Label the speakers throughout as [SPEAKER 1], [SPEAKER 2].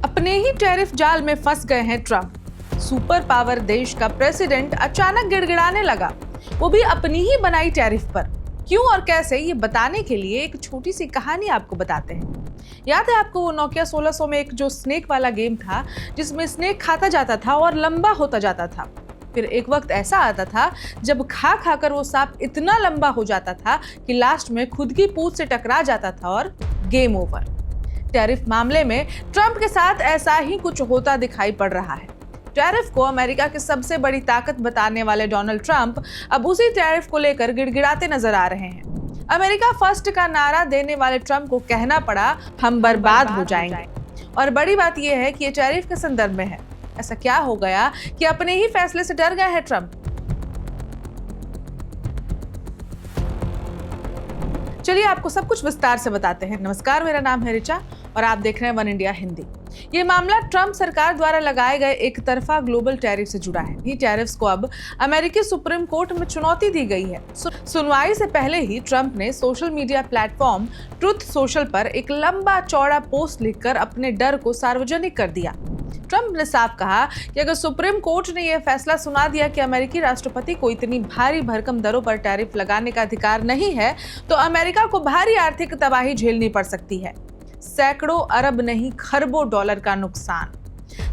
[SPEAKER 1] अपने ही टैरिफ जाल में फंस गए हैं ट्रंप। सुपर पावर देश का प्रेसिडेंट अचानक गिड़गिड़ाने लगा, वो भी अपनी ही बनाई टैरिफ पर। क्यों और कैसे, ये बताने के लिए एक छोटी सी कहानी आपको बताते हैं। याद है आपको वो नोकिया 1600 में एक जो स्नेक वाला गेम था, जिसमें स्नेक खाता जाता था और लंबा होता जाता था। फिर एक वक्त ऐसा आता था जब खा खाकर वो सांप इतना लंबा हो जाता था कि लास्ट में खुद की पूंछ से टकरा जाता था और गेम ओवर। टैरिफ मामले में ट्रंप के साथ ऐसा ही कुछ होता दिखाई पड़ रहा है। टैरिफ को अमेरिका की सबसे बड़ी ताकत बताने वाले डोनाल्ड ट्रंप अब उसी टैरिफ को लेकर गिड़गिड़ाते नजर आ रहे हैं। अमेरिका फर्स्ट का नारा देने वाले ट्रंप को कहना पड़ा, हम बर्बाद हो जाएंगे। और बड़ी बात यह है कि ये टैरिफ के संदर्भ में है। ऐसा क्या हो गया कि अपने ही फैसले से डर गए हैं ट्रंप? चलिए आपको सब कुछ विस्तार से बताते हैं। नमस्कार, मेरा नाम है ऋचा और आप देख रहे हैं वन इंडिया हिंदी। ये मामला ट्रंप सरकार द्वारा लगाए गए एक तरफा ग्लोबल टैरिफ से जुड़ा है। ये टैरिफ्स को अब अमेरिकी सुप्रीम कोर्ट में चुनौती दी गई है। सुनवाई से पहले ही ट्रंप ने social media platform truth social पर एक लंबा चौड़ा पोस्ट लिखकर अपने डर को सार्वजनिक कर दिया। ट्रंप ने साफ कहा कि अगर सुप्रीम कोर्ट ने यह फैसला सुना दिया कि अमेरिकी राष्ट्रपति को इतनी भारी भरकम दरों पर टैरिफ लगाने का अधिकार नहीं है, तो अमेरिका को भारी आर्थिक तबाही झेलनी पड़ सकती है। सैकड़ों अरब नहीं खरबों डॉलर का नुकसान।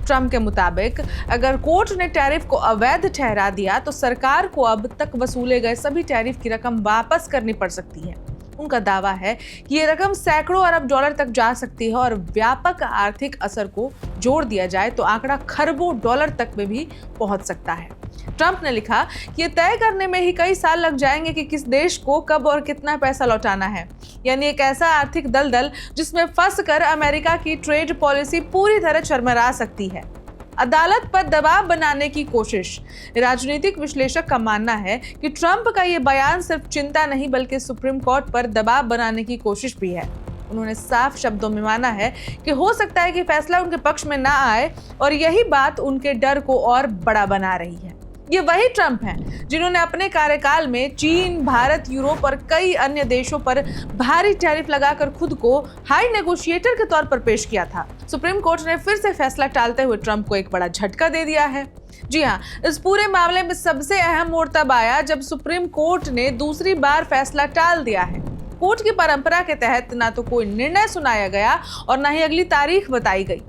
[SPEAKER 1] ट्रंप के मुताबिक अगर कोर्ट ने टैरिफ को अवैध ठहरा दिया तो सरकार को अब तक वसूले गए सभी टैरिफ की रकम वापस करनी पड़ सकती है। उनका दावा है कि ये रकम सैकड़ों अरब डॉलर तक जा सकती है और व्यापक आर्थिक असर को जोड़ दिया जाए तो आंकड़ा खरबों डॉलर तक में भी पहुंच सकता है। ट्रंप ने लिखा कि ये तय करने में ही कई साल लग जाएंगे कि किस देश को कब और कितना पैसा लौटाना है। यानी एक ऐसा आर्थिक दलदल जिसमें फंसकर अमेरिका की ट्रेड पॉलिसी पूरी तरह चरमरा सकती है। अदालत पर दबाव बनाने की कोशिश। राजनीतिक विश्लेषक का मानना है कि ट्रंप का ये बयान सिर्फ चिंता नहीं बल्कि सुप्रीम कोर्ट पर दबाव बनाने की कोशिश भी है। उन्होंने साफ शब्दों में माना है कि हो सकता है कि फैसला उनके पक्ष में ना आए और यही बात उनके डर को और बड़ा बना रही है। ये वही ट्रंप हैं जिन्होंने अपने कार्यकाल में चीन, भारत, यूरोप और कई अन्य देशों पर भारी टैरिफ लगाकर खुद को हाई नेगोशिएटर के तौर पर पेश किया था। सुप्रीम कोर्ट ने फिर से फैसला टालते हुए ट्रंप को एक बड़ा झटका दे दिया है। जी हाँ, इस पूरे मामले में सबसे अहम मोड़ तब आया जब सुप्रीम कोर्ट ने दूसरी बार फैसला टाल दिया है। कोर्ट की परंपरा के तहत ना तो कोई निर्णय सुनाया गया और ना ही अगली तारीख बताई गई।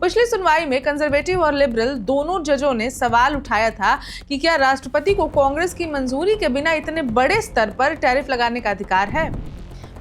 [SPEAKER 1] पिछली सुनवाई में कंजर्वेटिव और लिबरल दोनों जजों ने सवाल उठाया था कि क्या राष्ट्रपति को कांग्रेस की मंजूरी के बिना इतने बड़े स्तर पर टैरिफ लगाने का अधिकार है।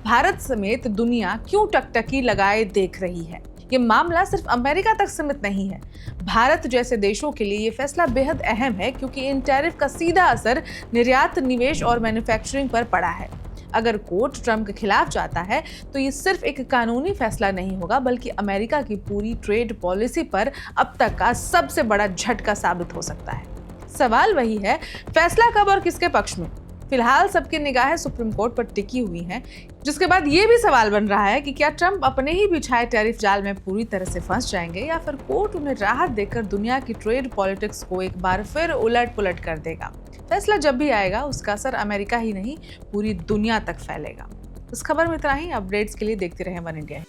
[SPEAKER 1] भारत समेत दुनिया क्यों टकटकी लगाए देख रही है। ये मामला सिर्फ अमेरिका तक सीमित नहीं है। भारत जैसे देशों के लिए ये फैसला बेहद अहम है क्योंकि इन टैरिफ का सीधा असर निर्यात, निवेश और मैन्युफैक्चरिंग पर पड़ा है। अगर कोर्ट ट्रंप के खिलाफ जाता है तो ये सिर्फ एक कानूनी फैसला नहीं होगा बल्कि अमेरिका की पूरी ट्रेड पॉलिसी पर अब तक का सबसे बड़ा झटका साबित हो सकता है। सवाल वही है, फैसला कब और किसके पक्ष में। फिलहाल सबकी निगाहें सुप्रीम कोर्ट पर टिकी हुई हैं, जिसके बाद ये भी सवाल बन रहा है कि क्या ट्रंप अपने ही बिछाए टैरिफ जाल में पूरी तरह से फंस जाएंगे या फिर कोर्ट उन्हें राहत देकर दुनिया की ट्रेड पॉलिटिक्स को एक बार फिर उलट पुलट कर देगा। फैसला जब भी आएगा उसका असर अमेरिका ही नहीं पूरी दुनिया तक फैलेगा। इस खबर में इतना ही। अपडेट्स के लिए देखते रहें वन इंडिया।